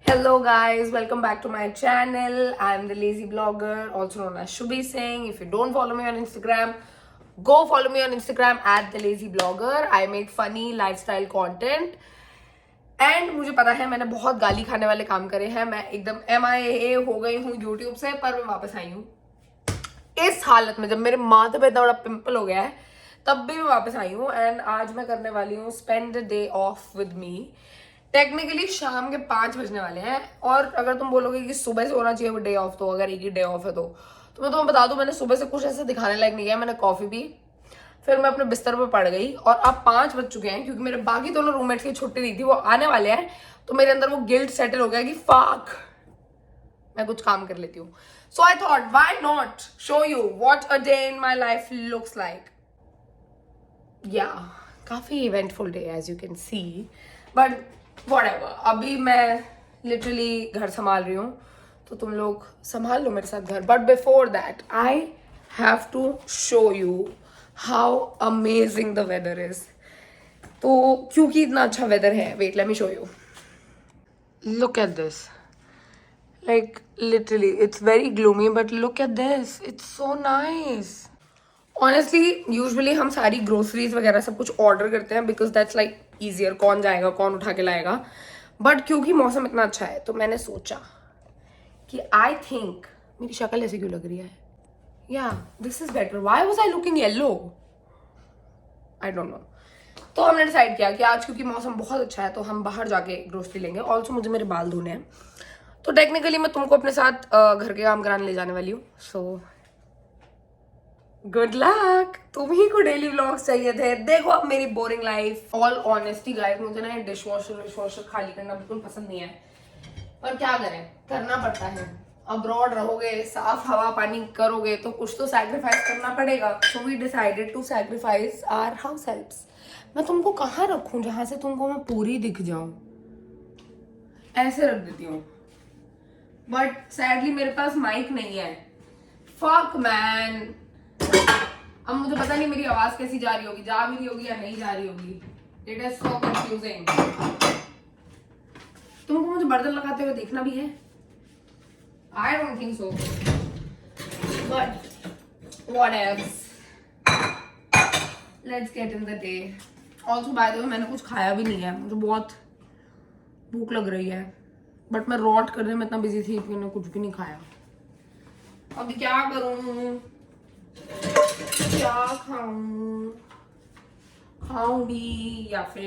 Hello guys, welcome back to my channel. I am the lazy blogger, also known as Shubhi Singh. If you don't follow me on Instagram, go follow me on Instagram at the lazy blogger. I make funny lifestyle content. And मुझे पता है मैंने बहुत गाली खाने वाले काम करे हैं, मैं एकदम MIA हो गई हूँ यूट्यूब से, पर मैं वापस आई हूँ इस हालत में। जब मेरे माथे पे इतना बड़ा पिंपल हो गया है तब भी मैं वापस आई हूँ। एंड आज मैं करने वाली हूँ spend the day of with me. Technically शाम के 5 बजने वाले हैं, और अगर तुम बोलोगे कि सुबह से होना चाहिए वो डे ऑफ, तो अगर एक ही डे ऑफ है तो मैं तुम्हें बता दूं, मैंने सुबह से कुछ ऐसा दिखाने लायक नहीं किया। मैंने कॉफी पी, फिर मैं अपने बिस्तर पर पड़ गई, और अब 5 बज चुके हैं क्योंकि मेरे बाकी दोनों रूममेट्स की छुट्टी नहीं थी, वो आने वाले हैं। तो मेरे अंदर वो गिल्ट सेटल हो गया कि फक, मैं कुछ काम कर लेती हूँ। So I thought why not show you what a day in my life looks like. Yeah काफी eventful day as you can see, but whatever. अभी मैं लिटरली घर संभाल रही हूँ, तो तुम लोग संभाल लो मेरे साथ घर। But before that I have to show you how amazing the weather is. तो क्योंकि इतना अच्छा वेदर है, wait let me show you. Look at this, like literally it's very gloomy, but look at this, it's so nice. Honestly usually हम सारी groceries वगैरह सब कुछ ऑर्डर करते हैं बिकॉज दैट्स लाइक ईजियर, कौन जाएगा कौन उठा के लाएगा। बट क्योंकि मौसम इतना अच्छा है तो मैंने सोचा कि आई थिंक मेरी शक्ल ऐसे क्यों लग रही है, या this is better. Why was I looking yellow, I don't know. तो हमने डिसाइड किया कि आज क्योंकि मौसम बहुत अच्छा है तो हम बाहर जाके ग्रोसरी लेंगे। ऑल्सो मुझे मेरे बाल धोने हैं, तो टेक्निकली मैं तुमको अपने साथ घर के काम कराने ले जाने वाली हूँ। So good luck. तुम ही को डेली व्लॉग्स चाहिए थे, देखो अब मेरी boring life. All honesty guys, मुझे ना डिश वॉशर खाली करना बिल्कुल पसंद नहीं है, पर क्या करें, करना पड़ता है। अब्रॉड रहोगे, साफ हवा पानी करोगे तो कुछ तो सैक्रिफाइस करना पड़ेगा। So we decided to sacrifice our house helps. मैं तुमको कहाँ रखूं जहां से तुमको मैं पूरी दिख जाऊं, ऐसे रख देती हूँ, बट सैडली मेरे पास माइक नहीं है। Fuck man. अब मुझे पता नहीं मेरी आवाज कैसी जा रही होगी, जा भी रही होगी या नहीं जा रही होगी। It is so confusing. तुमको मुझे बर्तन लगाते हुए देखना भी है? I don't think so, but what else, let's get in the day. Also bye the वे मैंने कुछ खाया भी नहीं है, मुझे बहुत भूख लग रही है, बट मैं रॉट करने में इतना बिजी थी कि मैंने कुछ भी नहीं खाया। अभी क्या करूं, क्या खाऊं, खाऊं भी या फिर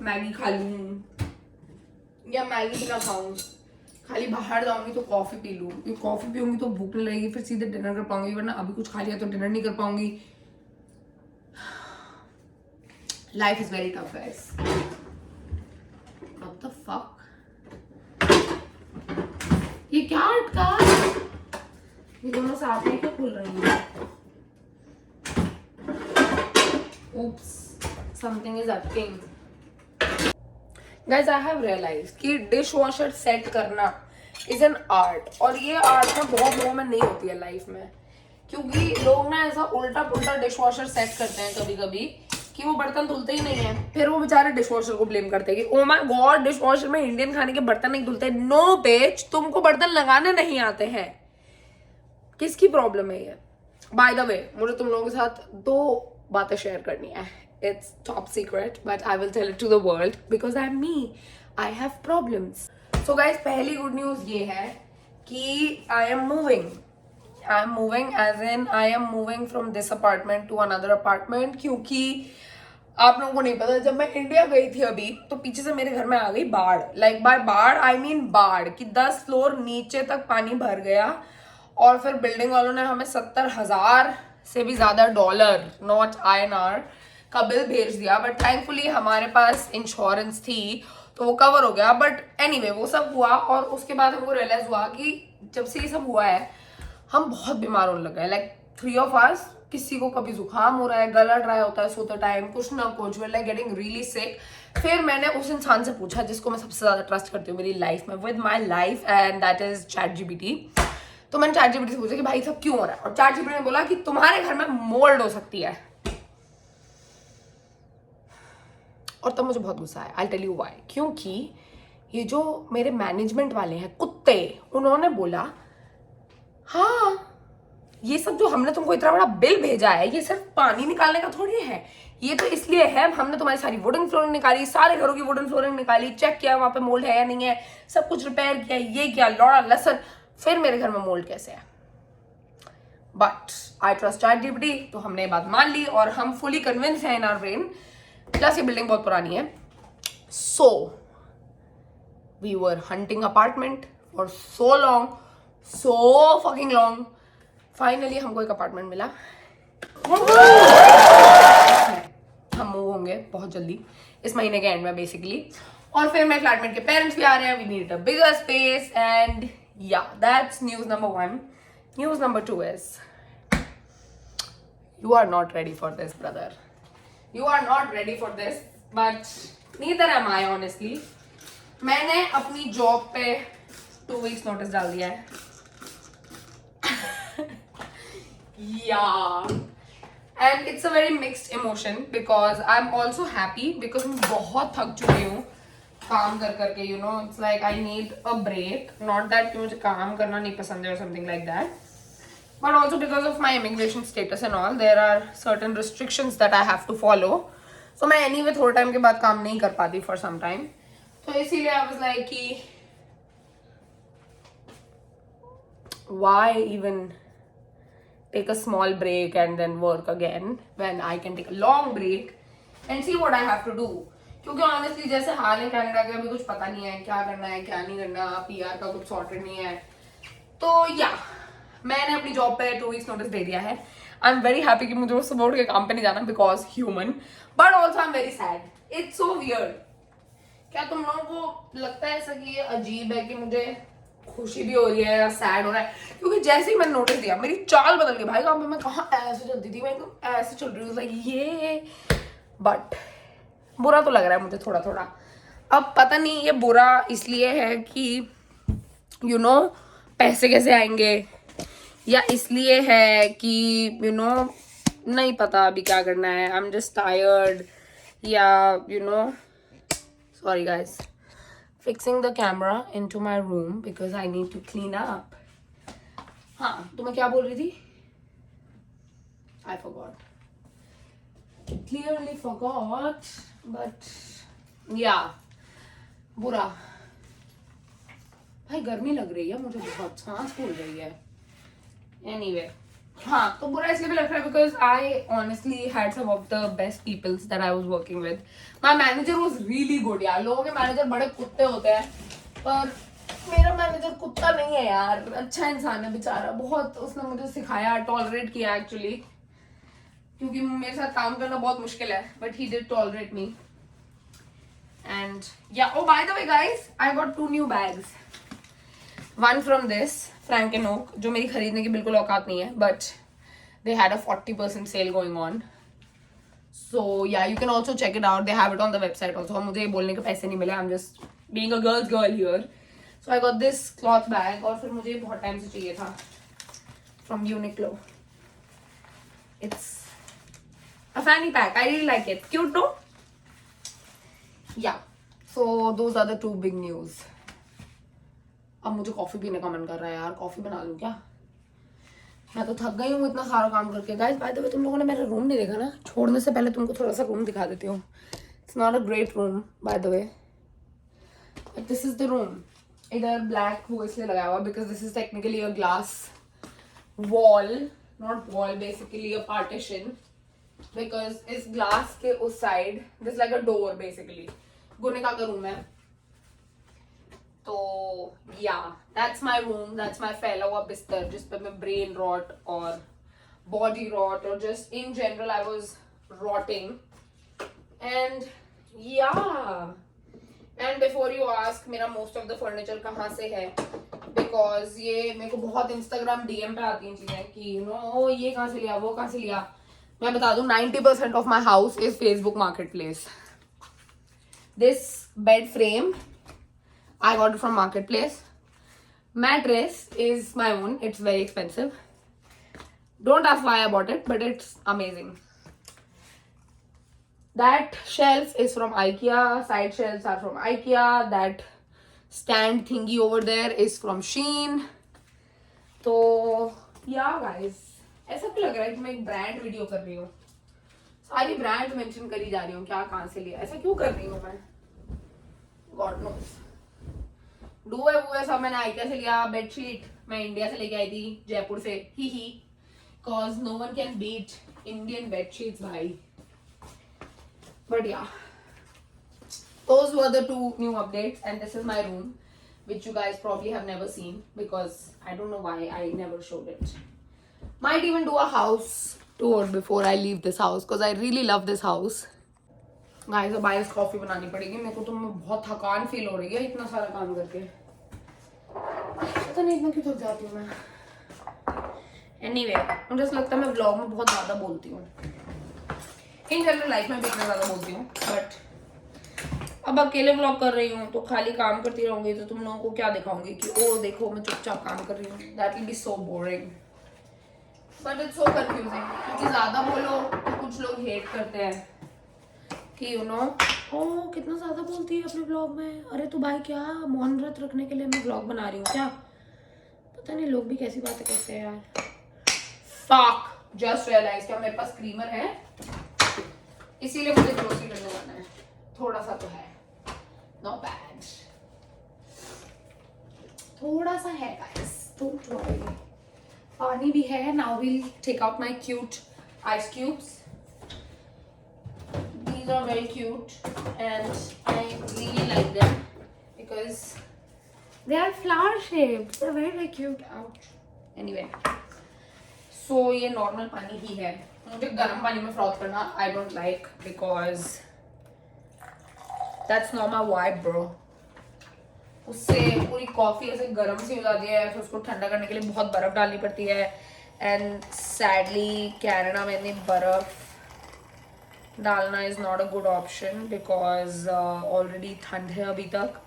मैगी खा लूं, या मैगी भी ना खाऊं, खाली बाहर जाऊंगी तो कॉफी पी लूं। कॉफी पीऊंगी तो भूख नहीं लगेगी, फिर सीधे डिनर कर पाऊंगी, वरना अभी कुछ खा लिया तो डिनर नहीं कर पाऊंगी। Life is very tough guys. What the fuck, ये क्या अटका, ये दोनों साथ में क्यों खुल रही है? Oops, something is happening. Guys, I have realized कि डिश वॉशर सेट करना इज एन आर्ट, और ये आर्ट ना बहुत लोगों में नहीं होती है लाइफ में, क्योंकि लोग ना ऐसा उल्टा पुल्टा डिश वॉशर सेट करते हैं कभी कभी कि वो बर्तन धुलते ही नहीं है। फिर वो बेचारे डिश वॉशर को ब्लेम करते हैं कि ओ माय गॉड डिश वॉशर में इंडियन खाने के बर्तन नहीं धुलते। नो बेच, तुमको बर्तन लगाने नहीं आते हैं, किसकी प्रॉब्लम है ये? बाय द वे मुझे तुम लोगों के साथ 2 बातें शेयर करनी है। It's top secret but I will tell it to the world because I am me, I have problems. So guys, पहली गुड न्यूज ये है कि I am moving as in I am moving from this apartment to another apartment. क्योंकि आप लोगों को नहीं पता, जब मैं इंडिया गई थी अभी तो पीछे से मेरे घर में आ गई बाढ़। लाइक बाय बाढ़ आई मीन बाढ़ कि 10 फ्लोर नीचे तक पानी भर गया, और फिर बिल्डिंग वालों ने हमें 70,000 से भी ज्यादा डॉलर, नॉट INR, का बिल भेज दिया। बट थैंकफुली हमारे पास इंश्योरेंस थी तो वो कवर हो गया। बट एनीवे वो सब हुआ, और उसके बाद हमको रियलाइज हुआ कि जब से ये सब हुआ है हम बहुत बीमार होने लगे। लाइक 3 of us, किसी को कभी जुकाम हो रहा है, गला ड्राई होता है सोते टाइम, कुछ ना कुछ, वी लाइक गेटिंग रियली सिक। फिर मैंने उस इंसान से पूछा जिसको मैं सबसे ज्यादा ट्रस्ट करती हूँ मेरी लाइफ में, with my life, and that is ChatGPT। तो मैंने ChatGPT से पूछा कि भाई सब क्यों हो रहा है, और ChatGPT ने बोला कि तुम्हारे घर में मोल्ड हो सकती है। और तब मुझे बहुत गुस्सा आया। I tell you why. क्योंकि ये जो मेरे मैनेजमेंट वाले हैं कुत्ते, उन्होंने बोला हाँ ये सब जो हमने तुमको इतना बड़ा बिल भेजा है ये सिर्फ पानी निकालने का थोड़ी है, ये तो इसलिए है हमने तुम्हारी सारी वुडन फ्लोरिंग निकाली, सारे घरों की वुडन फ्लोरिंग निकाली, चेक किया वहां पे मोल्ड है या नहीं है, सब कुछ रिपेयर किया, ये किया, लौड़ा लसन, फिर मेरे घर में मोल्ड कैसे है। बट आई ट्रस्ट ChatGPT, तो हमने ये बात मान ली और हम फुली कन्विंस हैं इन आवर ब्रेन। प्लस ये बिल्डिंग बहुत पुरानी है, so we were hunting apartment for so long, so fucking long. Finally हमको एक अपार्टमेंट मिला, हम मूव होंगे बहुत जल्दी इस महीने के एंड में बेसिकली, और फिर मेरे फ्लैटमेट के पेरेंट्स भी आ रहे हैं, we need a bigger space and yeah that's news number 1। News number 2 is you are not ready for this, brother, you are not ready for this, but neither am I honestly। मैंने अपनी job पे 2 weeks notice डाल दिया है। Yeah, and it's a very mixed emotion because I'm also happy because मैं बहुत थक चुकी हूँ काम कर करके, you know, it's like I need a break, not that मुझे काम करना नहीं पसंद है or something like that, but also because of my immigration status and all, there are certain restrictions that I have to follow, so मैं anyway थोड़े time के बाद काम नहीं कर पाती for some time, तो इसीलिए I was like कि why even take a small break and then work again when I can take a long break and see what I have to do, क्योंकि honestly जैसे हाल है Canada के, अभी कुछ पता नहीं है क्या करना है क्या नहीं करना, PR का कुछ सॉर्टेड नहीं है, तो या मैंने अपनी जॉब पे 2 weeks नोटिस दे दिया है। आई एम वेरी हैप्पी कि मुझे सुबह उठ के काम पे नहीं जाना because human, but also I am very sad, it's so weird. क्या तुम लोगों को लगता है ऐसा कि ये अजीब है कि मुझे खुशी भी हो रही है या सैड हो रहा है, क्योंकि जैसे ही मैंने नोटिस दिया मेरी चाल बदल गई भाई, काम पे मैं कहाँ ऐसे चलती थी, मैं एकदम ऐसे चल रही हूँ लाइक ये, बट बुरा तो लग रहा है मुझे थोड़ा थोड़ा। अब पता नहीं ये बुरा इसलिए है कि यू नो पैसे कैसे आएंगे, या इसलिए है कि यू नो नहीं पता अभी क्या करना है, I am just tired, yeah you know sorry guys, fixing the camera into my room because I need to clean up. हाँ तो मैं क्या बोल रही थी, I forgot, clearly forgot, but yeah, बुरा भाई, गर्मी लग रही है मुझे बहुत, सांस फूल रही है। Anyway, हाँ तो बुरा इसलिए भी लग रहा है because I honestly had some of the best peoples that I was working with. My manager was really good यार, लोगों के मैनेजर बड़े कुत्ते होते हैं, पर मेरा मैनेजर कुत्ता नहीं है यार, अच्छा इंसान है बेचारा, बहुत उसने मुझे सिखाया, टॉलरेट किया एक्चुअली, क्योंकि मेरे साथ काम करना बहुत मुश्किल है, but he did tolerate me. And yeah oh by the way guys, I got 2 new bags, one from this Frank and Oak, जो मेरी खरीदने की बिल्कुल औकात नहीं है, but they had a 40% sale going on, so yeah you can also check it out, they have it on the website also। मुझे बोलने के पैसे नहीं मिले, I'm just being a girl's girl here, so I got this cloth bag, और फिर मुझे बहुत टाइम से चाहिए था from Uniqlo, it's a fanny pack, I really like it, cute no? Yeah, so those are the 2 big news। अब मुझे coffee पीने का मन कर रहा है यार, कॉफी बना लूं क्या, मैं तो थक गई हूँ इतना सारा काम करके। गाइस बाय द वे तुम लोगों ने मेरा रूम नहीं देखा ना, छोड़ने से पहले तुमको थोड़ा सा रूम दिखा देती हूँ। It's not a great room by the way, but this is the room. इधर ब्लैक वो इसलिए लगाया हुआ because this is technically a glass wall, not wall, basically a partition, because इस ग्लास के उस side this like a door, basically Gunika का room है। तो yeah that's my room, that's my फैला हुआ बिस्तर जिस पे मैं ब्रेन रॉट और बॉडी रॉट और just in general I was rotting, and या एंड बिफोर यू आस्क मेरा मोस्ट ऑफ द फर्नीचर कहाँ से है, बिकॉज ये मेरे को बहुत इंस्टाग्राम DM पे आती हैं चीजें कि यू नो ये कहाँ से लिया वो कहाँ से लिया। मैं बता दूं 90% of my house is Facebook market place. This bed frame I got it from Marketplace. Mattress is my own. It's very expensive. Don't ask why I bought it, but it's amazing. That shelf is from IKEA. Side shelves are from IKEA. That stand thingy over there is from Shein. तो yeah guys, ऐसा क्यों लग रहा है कि मैं एक brand video कर रही हूँ? सारी ब्रांड मेंशन करी जा रही हूँ, क्या कहाँ से लिया, ऐसा क्यों कर रही हूँ मैं? God knows. डूए वूए सब मैंने आइकिया से लिया। बेडशीट मैं इंडिया से लेके आई थी, जयपुर से, ही cause no one can beat Indian bedsheets भाई। But yeah, those were the 2 new updates, and this is my room, which you guys probably have never seen because I don't know why I never showed it. Might even do a house tour before I leave this house because I really love this house. Guys, अब ice coffee बनानी पड़ेगी मेरे को, तो मैं बहुत थकान feel हो रही है इतना सारा काम करके। पता नहीं इतना क्यों थक जाती हूँ मैं। Anyway, मुझे ऐसा लगता है मैं व्लॉग में बहुत ज़्यादा बोलती हूँ। इन जनरल लाइफ में भी इतना ज़्यादा बोलती हूँ, बट अब अकेले व्लॉग कर रही हूँ तो खाली काम करती रहूँगी तो तुम लोगों को क्या दिखाऊंगी कि ओ देखो मैं चुपचाप काम कर रही हूँ। That will be so boring, but it's so confusing क्योंकि ज़्यादा बोलो तो कुछ लोग हेट करते हैं कि यू नो ओ कितना ज़्यादा बोलती है अपने व्लॉग में। अरे तो भाई क्या मौन व्रत रखने के लिए मैं व्लॉग बना रही हूँ क्या? पता नहीं लोग भी कैसी बातें करते हैं यार। फक, जस्ट रियलाइज क्या मेरे पास क्रीमर है, इसीलिए मुझे ग्रोसरी करने जाना है। थोड़ा सा तो है, नॉट बैड, थोड़ा सा है गाइस, डोंट वरी। पानी भी है। Now will take out my cute ice cubes. These are very cute and I really like them because they are flower shaped. They're very cute. Ouch. Anyway, so ये normal पानी ही है। मुझे गर्म पानी में फ्रॉथ करना I don't like because that's not my vibe bro। उससे पूरी कॉफी ऐसे गर्म सी हो जाती है, फिर उसको ठंडा करने के लिए बहुत बर्फ डालनी पड़ती है। एंड सैडली कनाडा में इतनी बर्फ डालना is not a good option because already ठंड है अभी तक।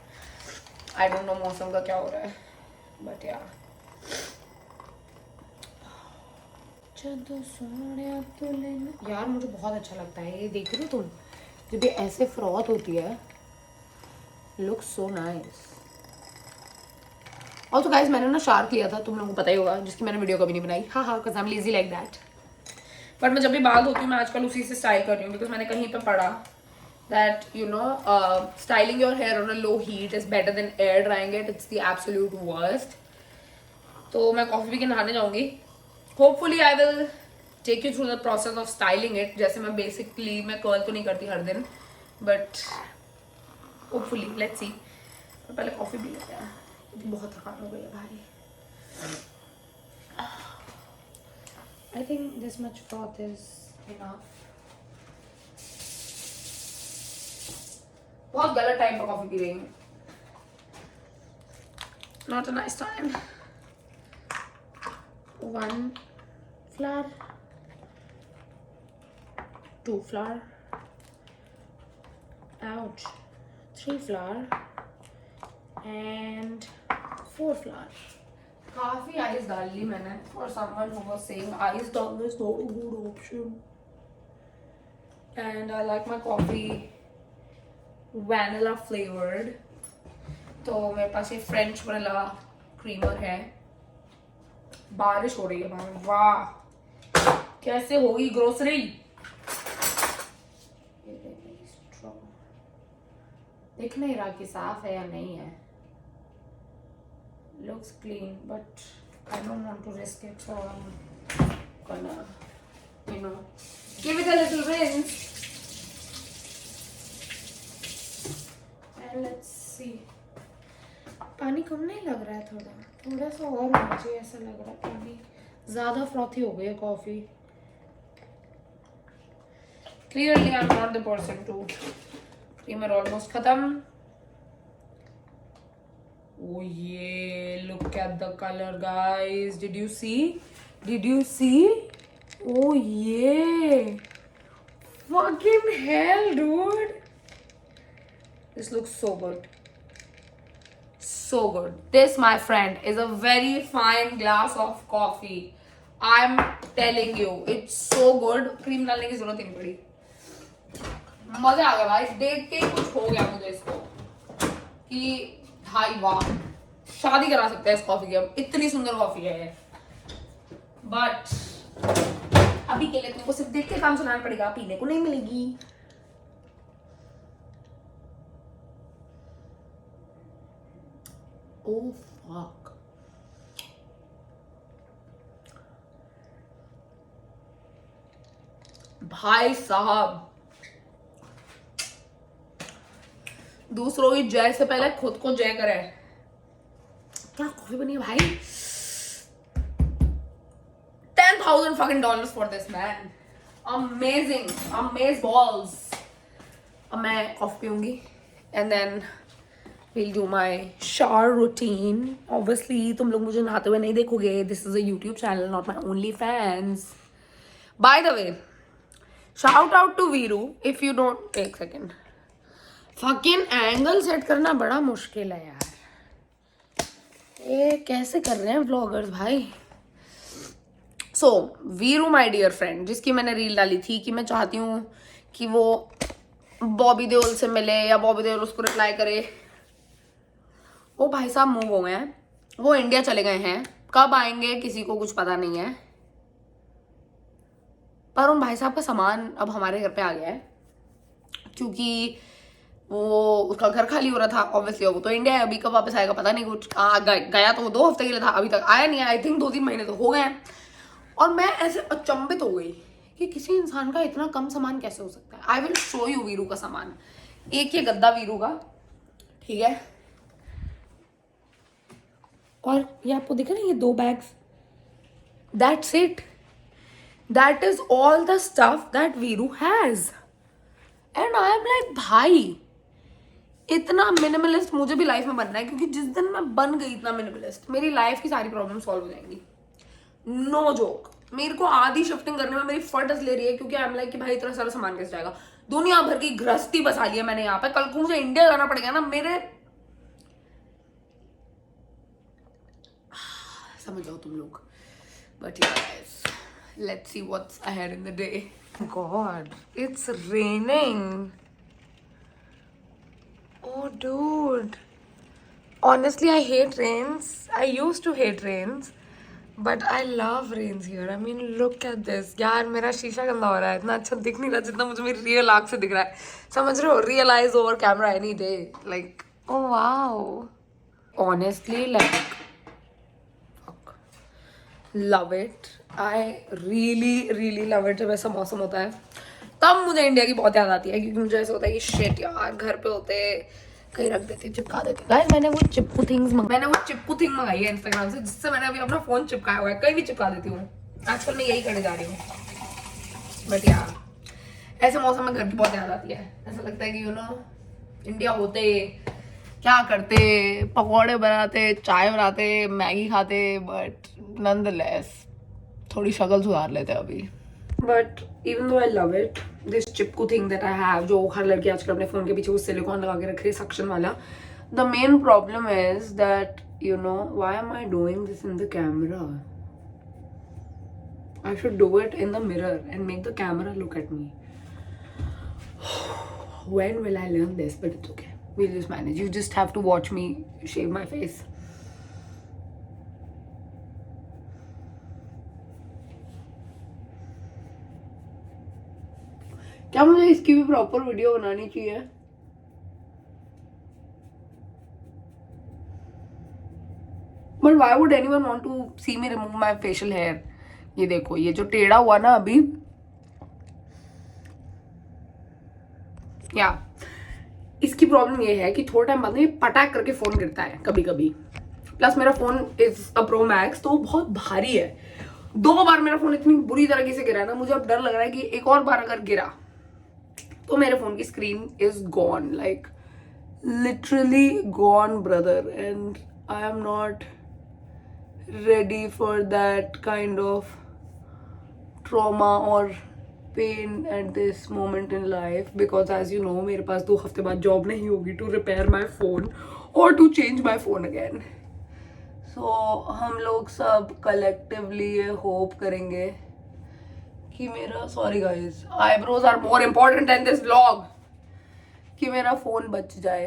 आई डोंट नो मौसम का क्या हो रहा है, बट या यार मुझे बहुत अच्छा लगता है ये। देख रहे हो तुम, जब ये ऐसे फ्रॉथ होती है, look so nice. Also guys मैंने ना शार्क लिया था, तुम लोगों को पता ही होगा, जिसकी मैंने वीडियो कभी नहीं बनाई। हाँ हाँ, because I am lazy like that. पर मैं जब भी बाल धोती हूँ मैं आजकल उसी से स्टाइल कर रही हूँ बिकॉज मैंने कहीं पे पढ़ा that you know styling your hair on a low heat is better than air drying it. It's the absolute worst. तो मैं कॉफी पी के नहाने जाऊंगी। Hopefully I will take you through the process of styling it. जैसे मैं basically मैं curl तो नहीं करती हर दिन, बट होपफुली लेट्स सी। पहले कॉफी पी लेते हैं, बहुत थकान हो गई है भाई। I think this much froth is enough. बहुत गलत टाइम पर कॉफी पी रही हूँ। Not a nice time. 1 flower, 2 flower, ouch, 3 flower, and 4 flower. काफी आइस डाल ली मैंने। For someone who was saying ice down is not a good option, and I like my coffee vanilla flavored. तो मेरे पास ये French vanilla creamer है। बारिश हो रही है बाहर, वाह कैसे होगी ग्रोसरी। दिख नहीं रहा कि साफ है या नहीं है। Looks clean, but I don't want to risk it, so I'm gonna, you know, give it a little rinse. And let's see. पानी कम नहीं लग रहा है, थोड़ा सा और होना चाहिए ऐसा लग रहा है। पानी ज़्यादा फ्रॉथी हो गई है coffee. Clearly I'm not the person to। Creamer almost खत्म। Oh yeah, look at the color guys. Did you see? Did you see? Oh yeah. Fucking hell dude. This looks so good. So good. This my friend is a very fine glass of coffee. I'm telling you, it's so good. Cream डालने की जरूरत ही नहीं पड़ी। मजा आ गया भाई, देख के कुछ हो गया मुझे इसको कि भाई वाह, शादी करा सकते हैं इस कॉफी की, अब इतनी सुंदर कॉफी है। बट अभी के लिए तुमको सिर्फ देख के काम चलाना पड़ेगा, पीने को नहीं मिलेगी। ओह फक, भाई साहब, दूसरों की जय से पहले खुद को जय करे। क्या कॉफी बनी है भाई। $10,000 for this man, amazing, amaze balls। अब मैं coffee पीऊंगी and then we'll do my shower routine। obviously तुम लोग मुझे नहाते हुए नहीं देखोगे, this is a YouTube channel, not my only fans। by the way, shout out to Viru if you don't, एक second, fucking एंगल सेट करना बड़ा मुश्किल है यार, ये कैसे कर रहे हैं व्लॉगर्स भाई। सो वीरू माय डियर फ्रेंड, जिसकी मैंने रील डाली थी कि मैं चाहती हूँ कि वो बॉबी देओल से मिले या बॉबी देओल उसको रिप्लाई करे, वो भाई साहब मूव हो गए हैं, वो इंडिया चले गए हैं। कब आएंगे किसी को कुछ पता नहीं है, पर उन भाई साहब का सामान अब हमारे घर पे आ गया है, क्योंकि वो उसका घर खाली हो रहा था ऑब्वियसली। वो तो इंडिया है, अभी कब वापस आएगा पता नहीं, कुछ गया तो वो 2 हफ्ते के लिए था, अभी तक आया नहीं है। आई थिंक 2-3 महीने तो हो गए हैं। और मैं ऐसे अचंभित हो गई कि किसी इंसान का इतना कम सामान कैसे हो सकता है। I will show you Veeru का सामान। एक ये गद्दा वीरू का, ठीक है, और ये आपको दिख रहा है, ये 2 bags, that's it, that is all the stuff that Veeru has. And I am like भाई, इतना मिनिमलिस्ट मुझे भी लाइफ में बनना है, क्योंकि जिस दिन मैं बन गई इतना मिनिमलिस्ट, मेरी लाइफ की सारी प्रॉब्लम सॉल्व हो जाएंगी। नो जोक, मेरे को आधी शिफ्टिंग करने में मेरी फटस ले रही है, क्योंकि आई एम लाइक कि भाई इतना सारा सामान कैसे जाएगा। दुनिया भर की गृहस्थी बसा ली है मैंने यहाँ पे, कल को मुझे इंडिया जाना पड़ेगा ना, मेरे समझ जाओ तुम लोग। But guys, let's see what's ahead in the day. God, it's raining. Oh dude, honestly I hate rains. I used to hate rains, but I love rains here. I mean look at this. यार मेरा शीशा गंदा हो रहा है, इतना अच्छा दिख नहीं रहा जितना मुझे मेरी रियल आँख से दिख रहा है, समझ रहे हो? Realize over camera any day, like oh wow, honestly like fuck, love it. I really love it। जब ऐसा मौसम होता है तब मुझे इंडिया की बहुत याद आती है, क्योंकि मुझे ऐसा होता है कि शिट यार, घर पे होते कहीं रख देते, चिपका देते। गाइस मैंने वो चिपकू थिंग मंगाई है इंस्टाग्राम से, जिससे मैंने अभी अपना फोन चिपकाया हुआ है, कहीं भी चिपका देती हूँ आजकल, मैं यही करने जा रही हूँ। बट यार ऐसे मौसम में घर की बहुत याद आती है, ऐसा लगता है कि यू नो इंडिया होते क्या करते, पकौड़े बनाते, चाय बनाते, मैगी खाते, बट नॉनदलेस थोड़ी शक्ल सुधार लेते अभी। But even though I love it, this Chipko thing that I have, जो हर लड़की आजकल अपने फोन के पीछे वो सिलिकॉन लगा के रख रही है, सक्शन वाला, the main problem is that you know why am I doing this in the camera? I should do it in the mirror and make the camera look at me. When will I learn this? But it's okay, we'll just manage. You just have to watch me shave my face. क्या मुझे इसकी भी proper video बनानी चाहिए? But why would anyone want to see me remove my facial hair? ये देखो, ये जो टेढ़ा हुआ ना अभी, या इसकी प्रॉब्लम ये है कि थोड़ा टाइम बाद में पटाक करके फोन गिरता है कभी कभी। प्लस मेरा phone is a pro max, तो वो बहुत भारी है। 2 बार मेरा फोन इतनी बुरी तरीके से गिरा है ना, मुझे अब डर लग रहा है कि एक और बार अगर गिरा तो मेरे फोन की screen is gone, like literally gone brother, and I am not ready for that kind of trauma और pain at this moment in life, because as you know मेरे पास 2 हफ्ते बाद जॉब नहीं होगी टू रिपेयर माई फोन और to change my phone again. So हम लोग सब कलेक्टिवली ये होप करेंगे कि मेरा, sorry guys, eyebrows are more important in this vlog, कि मेरा फोन बच जाए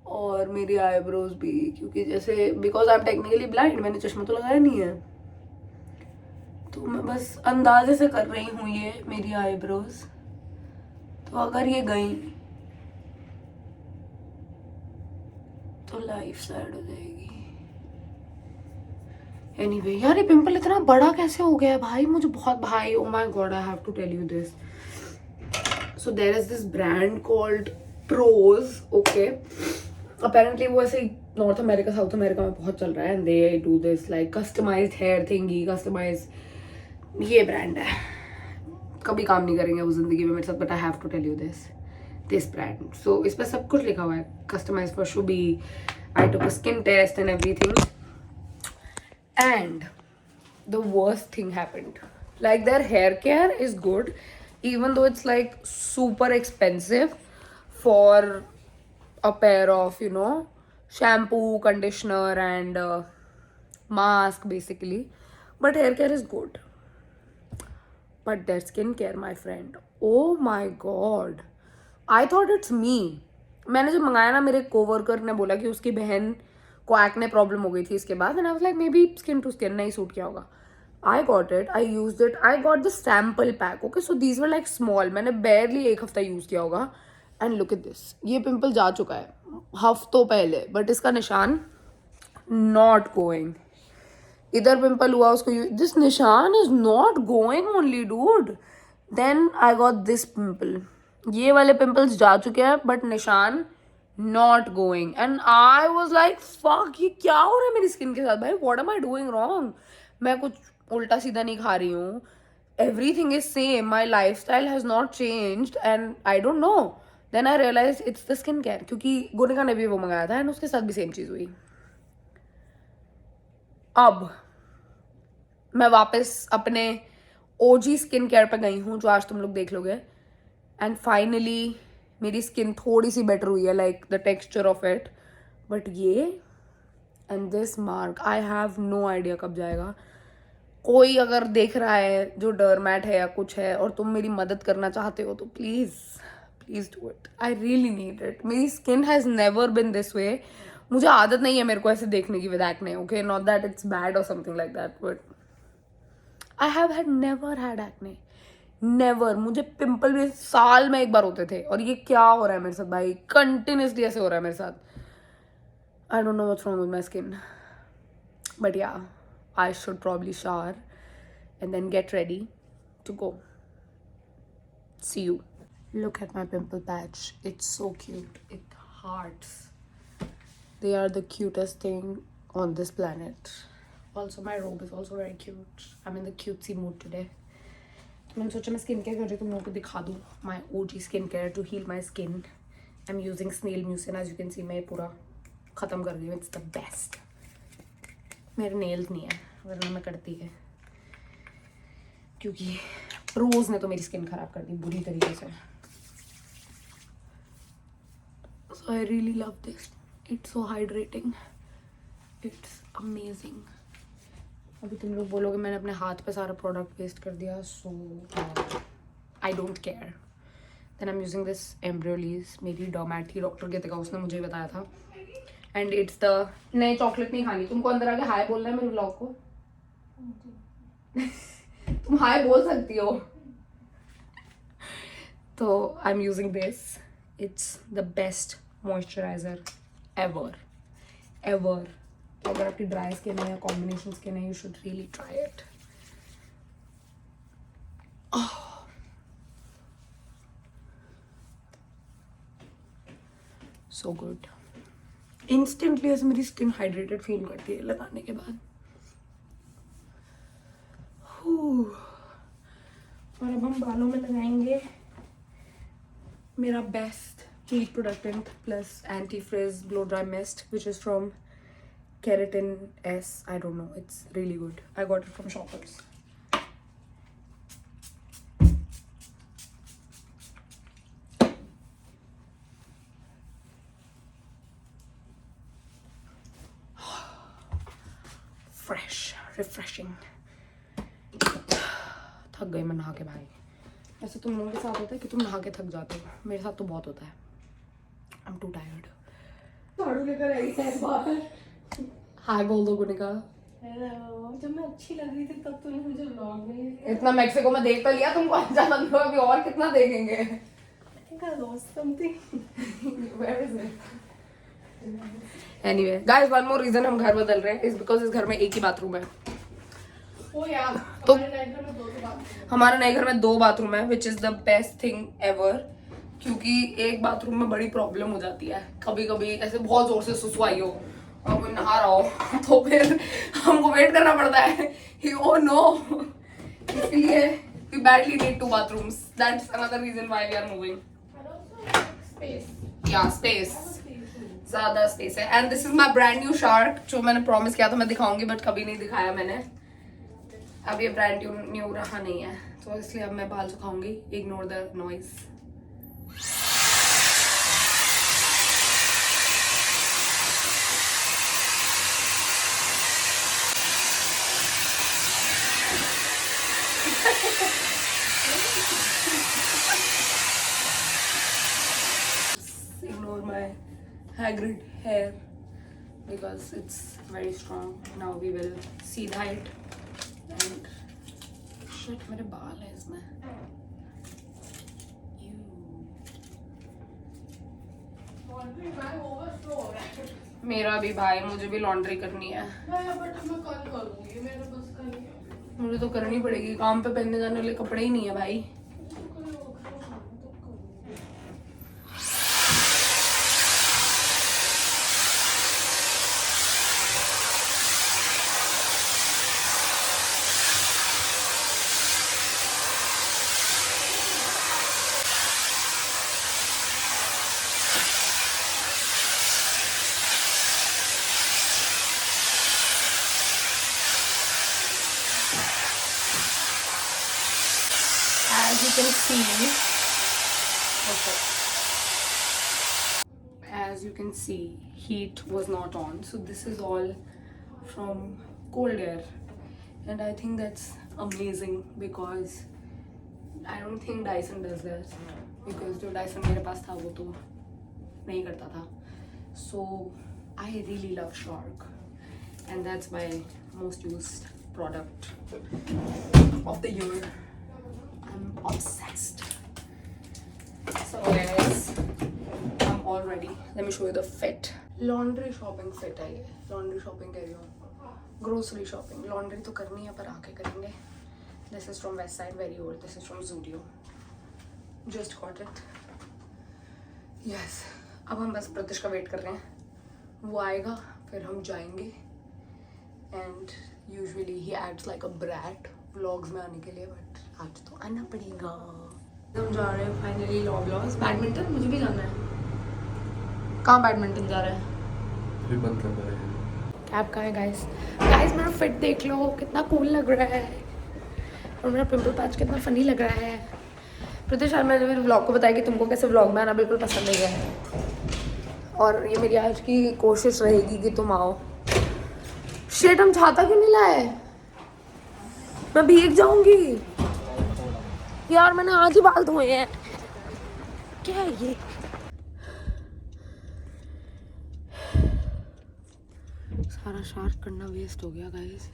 और मेरी आईब्रोज भी, क्योंकि जैसे because I M technically blind, मैंने चश्मा तो लगाया नहीं है, तो मैं बस अंदाजे से कर रही हूँ ये मेरी आईब्रोज। तो अगर ये गई तो लाइफ सैड हो जाएगी। एनीवे यार, ये पिंपल इतना बड़ा कैसे हो गया है भाई, मुझे बहुत भाई, oh my god, I have to tell you this. So there is this brand called Prose, okay, apparently वो ऐसे नॉर्थ अमेरिका साउथ अमेरिका में बहुत चल रहा है, and they do this like customised hair thingy, customise, ये brand है, कभी काम नहीं करेंगे वो जिंदगी में मेरे साथ, but I have to tell you this brand. So इस पर सब कुछ लिखा हुआ है, customise for Shubhi, I took a skin test and everything, and the worst thing happened. Like their hair care is good, even though it's like super expensive for a pair of, you know, shampoo, conditioner, and mask basically. But hair care is good. But their skin care, my friend, oh my god, I thought it's me. मैंने जब मंगाया ना, मेरे co-worker ने बोला कि उसकी बहन को एक्ने प्रॉब्लम हो गई थी इसके बाद, and I was like maybe skin to skin, नहीं सूट किया होगा। I got it, I used it, I got the sample pack, okay, so these were like small, मैंने barely एक हफ्ता यूज किया होगा, and look at this, ये pimple जा चुका है हफ्तों पहले, बट इसका निशान not going, इधर पिंपल हुआ उसको, this निशान is not going only dude, then I got this pimple, ये वाले पिंपल्स जा चुके हैं बट निशान not going, and I was like fuck, ये क्या हो रहा है मेरी स्किन के साथ भाई, what am I doing wrong, मैं कुछ उल्टा सीधा नहीं खा रही हूँ, everything is same, my lifestyle has not changed and I don't know, then I realized it's the skin care, क्योंकि गोनिका ने भी वो मंगाया था एंड उसके साथ भी सेम चीज़ हुई। अब मैं वापस अपने ओजी स्किन केयर पे गई हूँ, जो आज तुम लोग देख लोगे, एंड फाइनली मेरी स्किन थोड़ी सी बेटर हुई है, like the texture of it, but ये and this mark, I have no idea कब जाएगा। कोई अगर देख रहा है जो डर्मैट है या कुछ है और तुम मेरी मदद करना चाहते हो तो please please do it, I really need it, मेरी skin has never been this way, मुझे आदत नहीं है मेरे को ऐसे देखने की with acne, okay, not that it's bad और something like that, but I have had never had acne, never, मुझे पिंपल भी साल में एक बार होते थे, और ये क्या हो रहा है मेरे साथ भाई, कंटिन्यूसली ऐसे हो रहा है मेरे साथ, I don't know what's wrong with my skin, but या I should probably shower and then get ready to go. See you. Look at my pimple patch. It's so cute. It hearts. They are the cutest thing on this planet. Also, my robe is also very cute. I'm in the cutesy mood today. मैंने सोचा मैं skin care कर रही हूँ, तुम लोगों को दिखा दूँ my OG skincare care to heal my skin. I'm using snail mucin, as you can see. मैं पूरा ख़त्म कर रही हूँ. It's the best. मेरे नेल्स नहीं है वरना मैं करती है, क्योंकि प्रोज ने तो मेरी स्किन खराब कर दी बुरी तरीके से। So I really love this, it's so hydrating, it's amazing. अभी तुम लोग बोलोगे मैंने अपने हाथ पे सारा प्रोडक्ट वेस्ट कर दिया, so I don't care. Then I am using this Embryolisse, मेरी डॉमैट थी, डॉक्टर गीतिका उसने मुझे बताया था, एंड इट्स द, नए चॉकलेट नहीं खानी, तुमको अंदर आके हाय बोलना है मेरे व्लॉग को तुम हाय बोल सकती हो। तो आई am using this, it's the best moisturiser ever ever. अगर आपकी ड्राई स्किन है या कॉम्बिनेशन स्किन है, you should really try it. So good, instantly ऐसे मेरी स्किन हाइड्रेटेड फील करती है लगाने के बाद। और अब हम बालों में लगाएंगे मेरा best heat protectant plus anti frizz blow dry mist, which is from Keratin S. I don't know, it's really good. I got it from Shoppers. Fresh, refreshing. थक गई मैं नहा के भाई। ऐसे तुम लोगों के साथ होता है कि तुम नहा के थक जाते हो, मेरे साथ तो बहुत होता है। I'm too tired. झाड़ू लेकर आई है बाहर। हाय बोल दो गुनिका। हेलो, जब मैं अच्छी लग रही थी तब तूने मुझे व्लॉग में इतना मैक्सिको में देख तो लिया, तुमको अच्छा बंद हो, अभी और कितना देखेंगे? I lost something. Where is it? Anyway, guys, one more reason हम घर बदल रहे हैं is because इस घर में एक ही बाथरूम है। Oh yeah. तो हमारे नए घर में 2 बाथरूम हमारे नए घर में 2 बाथरूम है, which is the best thing ever, क्योंकि एक बाथरूम में बड़ी प्रॉब्लम हो जाती है। कभी कभी ऐसे बहुत जोर से सुसु आई हो और कोई नहा रहा हो तो फिर हमको वेट करना पड़ता है। Oh no, इसलिए we badly need 2 bathrooms. That's another reason why we are moving. and also space. Yeah, space. ज्यादा स्पेस है। And this is my brand new shark, जो मैंने प्रॉमिस किया था मैं दिखाऊंगी, बट कभी नहीं दिखाया मैंने। अब ये ब्रांड न्यू रहा नहीं है, तो इसलिए अब मैं बाल सुखाऊंगी। Ignore the noise. Ignore my Hagrid hair because it's very strong. Now we will सीधा it and shit, मेरे बाल है इसमें। मेरा भी भाई, मुझे भी लॉन्ड्री करनी है। बट मैं कल करूंगी, मेरे बस का नहीं है। मुझे तो करनी पड़ेगी, काम पे पहनने जाने वाले कपड़े ही नहीं है भाई। As you can see, okay. As you can see, heat was not on, so this is all from cold air, and I think that's amazing because I don't think Dyson does that, because जो Dyson मेरे पास था वो तो नहीं करता था। So I really love Shark, and that's my most used product of the year. I'm obsessed. So guys, I'm all ready. Let me show you the fit. Laundry shopping fit है ये। Laundry shopping कह रही हूँ, grocery shopping. Laundry तो करनी है पर आके करेंगे। This is from West Side, very old. This is from Zudio. Just got it. Yes. अब हम बस प्रतीश का वेट कर रहे हैं, वो आएगा फिर हम जाएंगे। And usually he acts like a brat vlogs में आने के लिए, बट आज तो आना पड़ेगा। हम जा रहे हैं फाइनली लॉबलॉस। बैडमिंटन मुझे भी जाना है। कहाँ बैडमिंटन जा रहे हैं? अभी बंद कर रहे हैं। कैब कहाँ है गाइस? गाइस मेरा फिट देख लो, कितना कूल लग रहा है, और मेरा पिंपल पैच कितना फनी लग रहा है। प्रतीश यार, मैंने मेरे व्लॉग को बताया कि तुमको कैसे व्लॉग में आना बिल्कुल पसंद नहीं है, और ये मेरी आज की कोशिश रहेगी कि तुम आओ। शेट, हम छाता क्यों नहीं लाए? मैं भीग जाऊंगी यार, मैंने आज ही बाल धोए हैं। क्या है ये? सारा शार्प करना वेस्ट हो गया गाइस।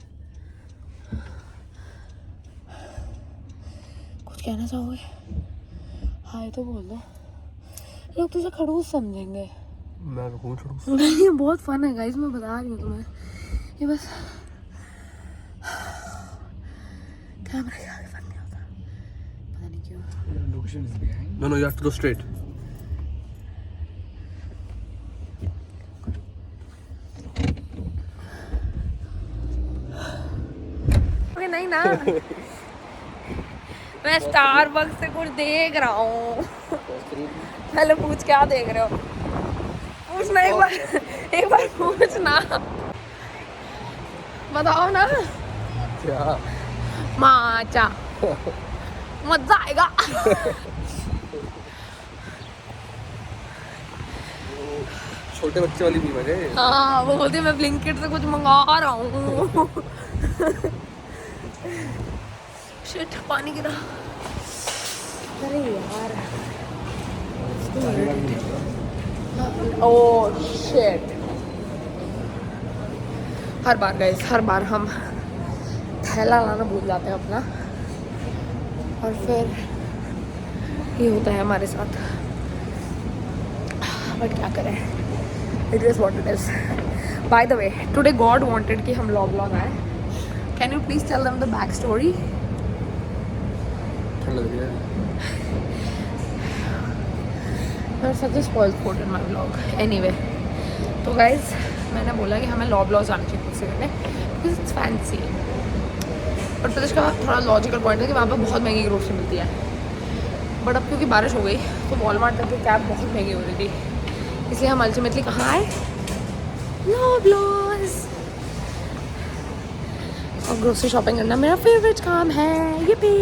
कुछ कहना चाहोगे? हाय तो बोल दो, लोग तुझे खड़ूस समझेंगे। मैं हूँ खड़ूस। नहीं, बहुत फन है गाइस, मैं बता रही हूँ तुम्हें। ये बस कैमरा के आगे फन नहीं होता, पता नहीं क्यों। No, you have to go straight. Okay, नहीं ना। मैं स्टारबक्स से कुछ देख रहा हूँ। पहले पूछ, क्या देख रहे हो? पूछना एक बार पूछना, बताओ ना। क्या? माचा मजा आएगा। छोटे बच्चे वाली मीम है। हाँ, वो बोलते मैं ब्लिंकिट से कुछ मंगा रहा हूँ। शिट, पानी गिरा। अरे यार, ओह शिट, हर बार गाइस, हर बार हम थैला लाना भूल जाते हैं अपना, और फिर ये होता है हमारे साथ, बट क्या करें, it is what it is. By the way, today God wanted कि हम व्लॉग आए। Can you please tell them the back story? ठंड लग रही है। You're such a spoiled sport in my vlog. Anyway, तो guys, मैंने बोला कि हमें लॉबलॉज आना चाहिए खुद से करने, बिकॉज इट्स फैंसी। और फिर इसका थोड़ा लॉजिकल पॉइंट है कि वहाँ पर बहुत महंगी ग्रोसरी मिलती है, बट अब क्योंकि बारिश हो गई तो वॉलमार्ट तक की कैब बहुत महंगी हो रही थी, इसलिए हम अल्टीमेटली कहाँ आए? लॉबलॉज। और ग्रोसरी शॉपिंग करना मेरा फेवरेट काम है, ये भी।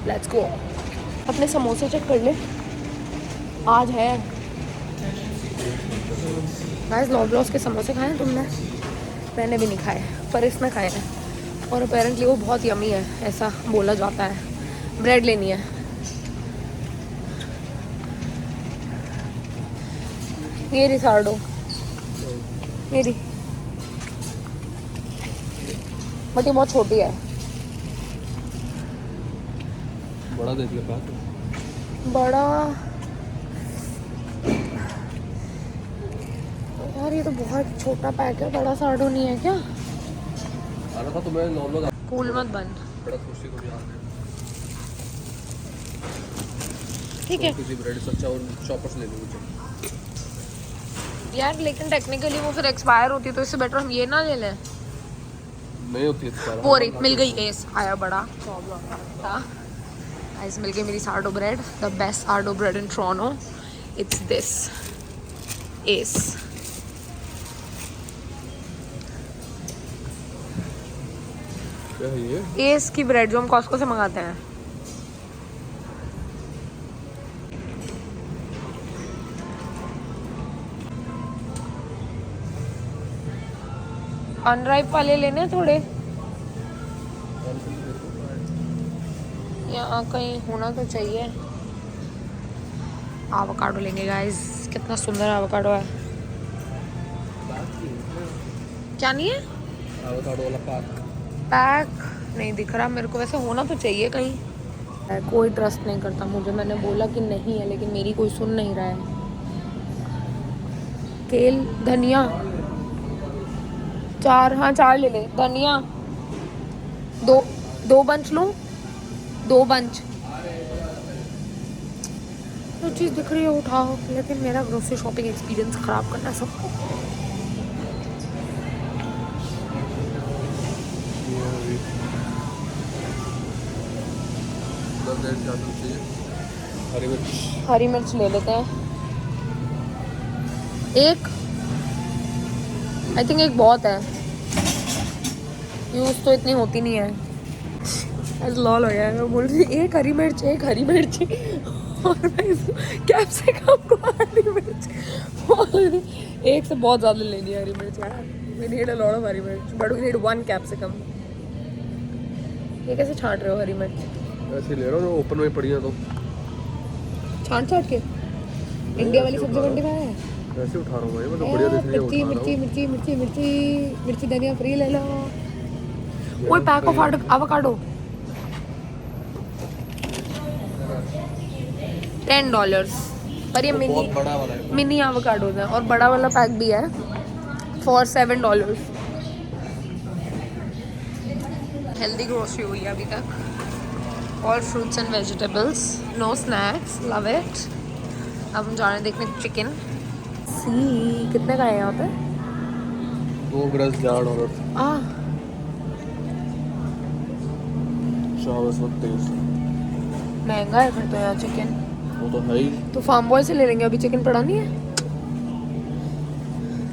Let's go. अपने समोसे चेक कर ले, आज है गाइस। लॉबलॉज के समोसे खाए हैं तुमने? मैंने भी नहीं खाए, पर इसने खाए हैं, और अपेरेंटली वो बहुत यमी है, ऐसा बोला जाता है। ब्रेड लेनी है। ये रिसार्डो मेरी, बट ये बहुत छोटी है। बड़ा दे दिया पैक। बड़ा यार, ये तो बहुत छोटा पैक है, बड़ा सार्डो नहीं है क्या? आ रहा था तो मैं नॉर्मल कूल मत बन, बड़ा खुशी को भी आ गया। ठीक है किसी ब्रेड से अच्छा और चॉपर्स ले लो मुझे। यार, लेकिन टेक्निकली वो फिर एक्सपायर होती है, तो इससे बेटर हम ये ना ले लें। नहीं होती है सारा। वो रही, मिल गई एस, आया बड़ा था। गाइस, मिल गई मेरी sourdough bread, the best sourdough bread in Toronto. It's this एस। क्या है ये? एस की ब्रेड जो हम कॉस्को से मंगाते हैं। अनराइप वाले लेने थोड़े, यहाँ कहीं होना तो चाहिए। आवाकाडो लेंगे गाइस, कितना सुंदर आवाकाडो है। क्या नहीं है? आवाकाडो वाला पैक नहीं दिख रहा मेरे को, वैसे होना तो चाहिए कहीं। कोई ट्रस्ट नहीं करता मुझे, मैंने बोला कि नहीं है, लेकिन मेरी कोई सुन नहीं रहा है। केल, धनिया 4, हाँ 4 ले ले। धनिया 2 बंच लूँ? 2 बंच। जो चीज़ दिख रही है उठाओ, लेकिन मेरा ग्रोसरी शॉपिंग एक्सपीरियंस ख़राब करना सबको। हरी मिर्च ले लेते हैं एक, आई थिंक एक बहुत है, यूज़ तो इतनी होती नहीं है। ऐसा लॉल हो गया है, मैं बोल रही एक हरी मिर्च, एक हरी मिर्च और मैं इसको कैप्सिकम को हरी मिर्च बोल रही। एक से बहुत ज़्यादा लेनी है हरी मिर्च यार। We need a lot of हरी मिर्च, but we need 1 कैप्सिकम। ये कैसे छांट रहे हो हरी मिर्च? ऐसे ले रहा हूँ, ओपन में पड़ी है तो छांट के इंडिया वाली सब्जी मंडी में है। ऐसे उठा रहा हूँ मैं, मतलब बढ़िया दिख रही है, मिर्ची उठा रहा मिर्ची हूँ। मिर्ची मिर्ची मिर्ची मिर्ची धनिया फ्री ले लो। कोई पैक ऑफ आवाकाडो $10, पर ये मिनी बहुत बड़ा वाला है। मिनी आवाकाडोज है, और बड़ा वाला पैक भी है फॉर $7। हेल्दी ग्रोसरी हुई है अभी तक, all fruits and vegetables, no snacks, love it. अब हम जा रहे हैं देखने चिकन। सी कितने का है यहाँ पे? 2 ग्रास $11। शाबाश, बहुत तेज। महंगा है फिर तो यार चिकन। वो तो है ही। तो फार्म बॉय से ले लेंगे, अभी चिकन पड़ा नहीं है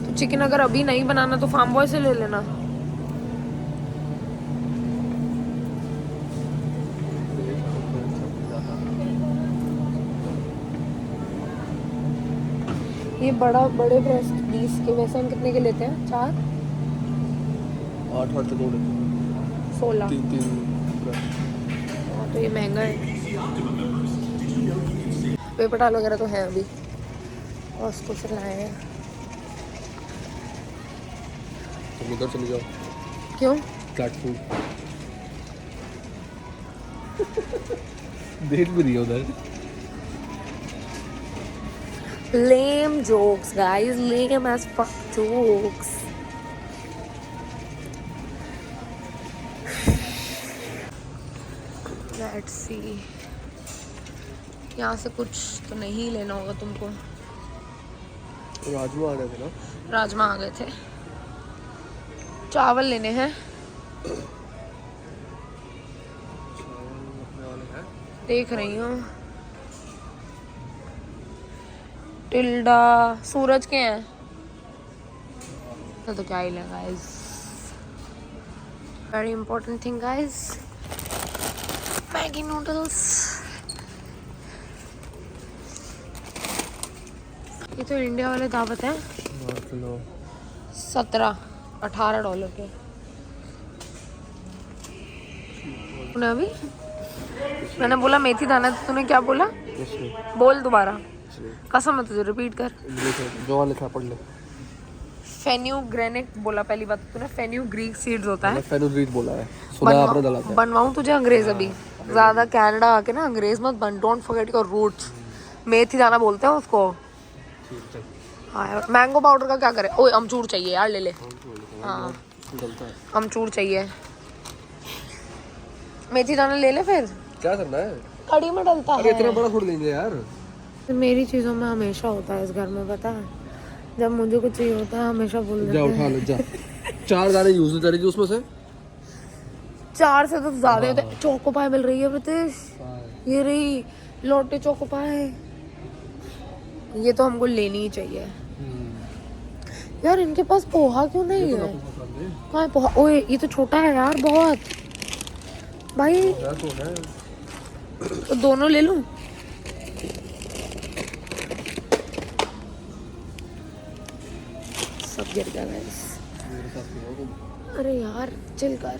तो चिकन अगर अभी नहीं बनाना तो फार्म बॉय से ले लेना। ये बड़े ब्रेस्ट 20 के, वैसे हम कितने के लेते हैं? 4 8 के 2 16। 3 तो ये महंगा है। पेपर डाल वगैरह तो है अभी। कॉस्को से लाए हैं। तुम इधर चले जाओ, क्यों? कैट फूड देख भी रही है उधर। Lame jokes, guys. Lame as fuck jokes. Let's see. यहाँ से कुछ तो नहीं लेना होगा तुमको। राजमा आ गए थे ना? राजमा आ गए थे। चावल लेने हैं। देख रही हूँ। टिल्डा सूरज के हैं तो क्या ही लगा guys. Very important thing guys, Maggi noodles. ये तो इंडिया वाले दावत है। 17-18 डॉलर के। तूने अभी मैंने बोला मेथी दाना, तूने क्या बोला? बोल दोबारा, कसम है तुझे, रिपीट कर। जो वाले था पढ़ ले। फेन्यूग्रेनिक बोला पहली बात तूने। फेन्यूग्रीक सीड्स होता है। फेनुग्रीक बोला है, सुना आपने डाला था। बनवाऊं तुझे अंग्रेज अभी? ज्यादा कनाडा आके ना अंग्रेज मत बन। Don't forget your roots. मेथी दाना बोलते हैं उसको। हाँ यार, मैंगो पाउडर का क्या करे? ओए अमचूर चाहिए यार, ले ले। हाँ अमचूर चाहिए। मेथी दाना ले ले। फिर क्या करना है? कड़ी में डलता है। इतना बड़ा छोड़ देंगे यार। मेरी चीजों में हमेशा होता है इस घर में, पता है। जब मुझे कुछ चाहिए होता है हमेशा बोल देते जा हैं। उठा ले जा। 4 दाने यूज हो जाएगी उसमें से। 4 से तो ज्यादा होते हैं। चोको पाई मिल रही है प्रीतिश, ये रही लोटे चोको पाई। ये तो हमको लेनी ही चाहिए यार। इनके पास पोहा क्यों नहीं है? कहाँ है पोहा? ओए ये तो छोटा है यार बहुत भाई। तो दोनों ले लूं? सब गिर गया गाइस। अरे यार चिल कर।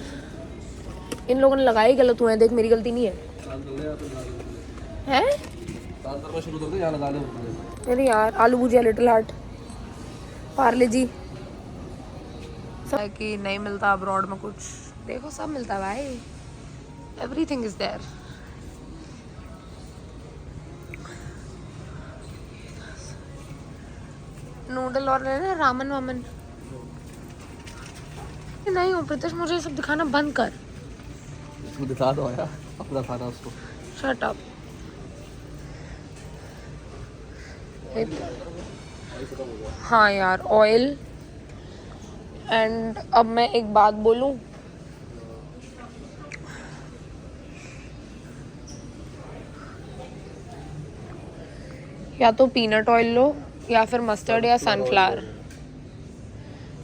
इन लोगों ने लगाई गलत हुए हैं, देख मेरी गलती नहीं है। हैं? शुरू कर दे, यहाँ लगा ले। अरे यार आलू भुजिया, लिटिल हार्ट, पार्ले जी। सब कि नहीं मिलता अब्रॉड में कुछ। देखो सब मिलता है भाई। Everything is there. नूडल और लेना रामन वामन। नहीं हूँ प्रीतिश, मुझे ये सब दिखाना बंद कर। उसको दिखा दो यार अपना खाना उसको। Shut up. हाँ यार ऑयल। एंड अब मैं एक बात बोलूं, या तो पीनट ऑयल लो या फिर मस्टर्ड या सनफ्लावर।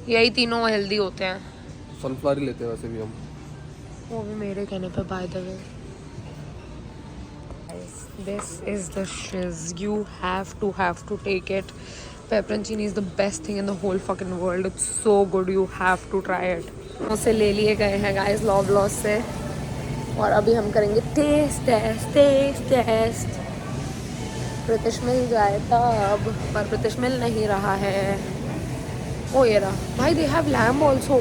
यही तीनों हेल्दी होते हैं। सनफ्लावर ही लेते हैं वैसे भी हम। वो भी मेरे कहने पे bye the way. This is the shiz. You have to take it. Pepperoncini is the best thing in the whole fucking world. It's so good. You have to try it. उसे ले लिए गए हैं guys Loblaws से, और अभी हम करेंगे टेस्ट। प्रीतिश मिल जाए तब, पर प्रीतिश मिल नहीं रहा है। ओ ये रहा भाई। They have lamb also.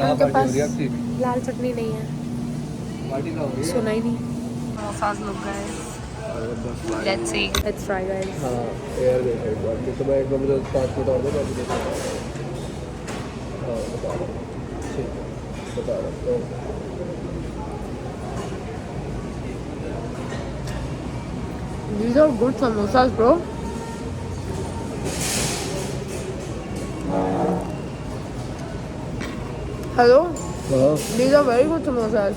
उनके पास लाल चटनी नहीं है। सुना ही नहीं। समोसास लोग guys. Let's see. Let's try guys. हाँ एयर गया एक बार। तो मैं एक बार मुझे 5 मिनट और दे, मैं भी हाँ बता रहा हूँ। ठीक बता रहा हूँ। These are good samosas bro. Hello? हाँ These are very good samosas.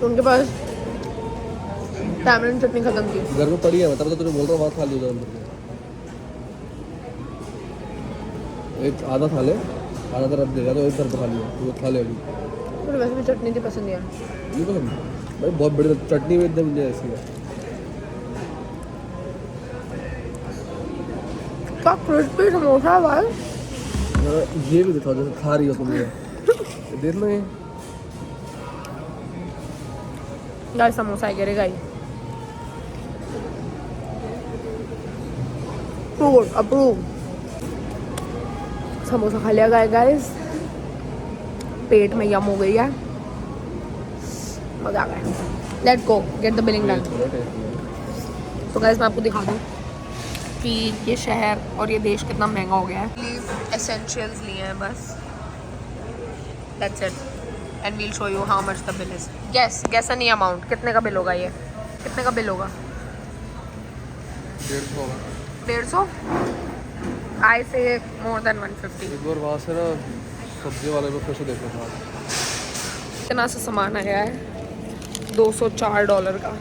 उनके पास टैमरिंड चटनी खत्म थी। घर में पड़ी है, मैं तब तो तुझे बोल रहा हूँ वहाँ खा ली उधर अंदर। एक आधा खा ले, आधा तरफ देगा तो एक तरफ खा लिया, वो खा ले अभी। पर वैसे भी चटनी थी पसंद यार। नहीं पसंद भाई, बहुत बड़ी चटनी में एकदम ऐसी है। क्या क्रिस्पी समोसा है भाई। जरा ये भी दिखाओ जैसे खा रही हो तुम ये देखना ये गाइस समोसा है गिरेगा ही अप्रूव समोसा खा लिया गया गाइस पेट में यम हो गई है मजा आ गया let's go get the billing done थोड़ा टेस्ट है तो गाइस मैं आपको दिखा दूँ कि ये शहर और ये देश कितना महंगा हो गया है एसेंशियल्स लिए हैं बस that's it and we'll show you how much the bill is guess any amount कितने का बिल होगा ये कितने का बिल होगा 150 आई से मोर देन 150 एक बार वहाँ से ना सब्जी वाले को फिर से देखना था इतना सा सामान आया है $204 का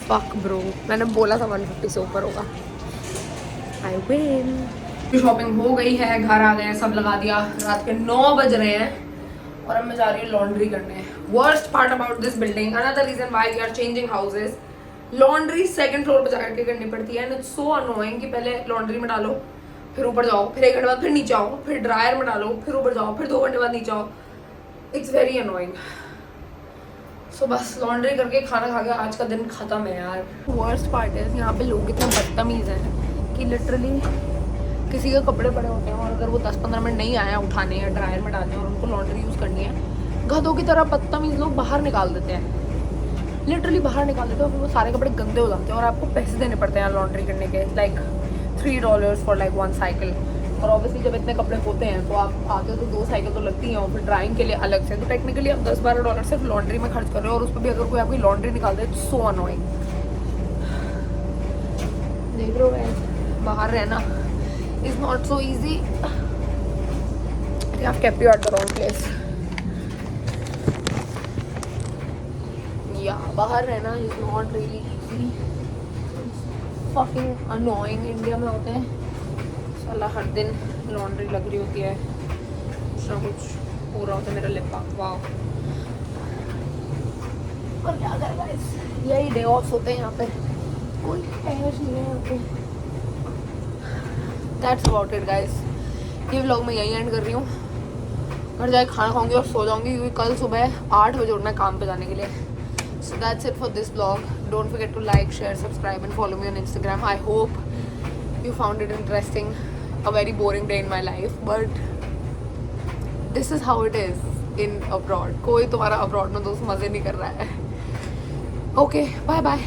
फक ब्रो मैंने बोला था 150 से ऊपर होगा आई विन शॉपिंग हो गई है घर आ गए सब लगा दिया रात के 9 बज रहे हैं और अब मैं जा रही हूँ लॉन्ड्री करने worst part about this building another reason why we are changing houses laundry second floor पे जाकर करनी पड़ती है एंड इट्स सो अनोइंग कि पहले लॉन्ड्री में डालो फिर ऊपर जाओ फिर 1 घंटे बाद फिर नीचे आओ फिर ड्रायर में डालो फिर ऊपर जाओ फिर 2 घंटे बाद नीचे आओ इट्स वेरी अनोइंग सो बस लॉन्ड्री करके खाना खा के आज का दिन खत्म है यार वर्स्ट पार्ट है यहाँ पे लोग इतने बदतमीज हैं कि लिटरली किसी के कपड़े पड़े होते हैं और अगर वो 10-15 मिनट नहीं आया उठाने या ड्रायर में डालने और उनको लॉन्ड्री यूज़ करनी है गधों की तरह बदतमीज लोग बाहर निकाल देते हैं लिटरली बाहर निकाल देते हैं और फिर वो सारे कपड़े गंदे हो जाते हैं और आपको पैसे देने पड़ते हैं लॉन्ड्री करने के लाइक $3 फॉर लाइक 1 साइकिल और ऑब्वियसली जब इतने कपड़े होते हैं तो आप आते हो तो 2 साइकिल तो लगती हैं और फिर ड्राइंग के लिए अलग से तो टेक्निकली आप $10-12 सिर्फ लॉन्ड्री में खर्च कर रहे हो और उस पर भी अगर कोई आपकी लॉन्ड्री निकाल दे सो अनोइंग देख रहे हो बाहर रहना is not so easy I have kept you at the wrong place या बाहर रहना is not really easy fucking annoying India में होते हैं साला हर दिन लॉन्ड्री लग रही होती है कुछ ना कुछ हो रहा होता है मेरा लिपा वाह और क्या कर गाइस यही डे ऑफ होते हैं यहाँ पे कोई ऐश नहीं है यहाँ पे दैट्स अबाउट इट गाइस ये व्लॉग मैं यहीं एंड कर रही हूँ घर जाके खाना खाऊंगी और सो जाऊंगी क्योंकि कल सुबह 8 बजे उठना है काम पे जाने के लिए so that's it for this vlog don't forget to like share subscribe and follow me on Instagram I hope you found it interesting a very boring day in my life but this is how it is in abroad कोई तुम्हारा abroad में दोस्त मजे नहीं कर रहा है okay bye bye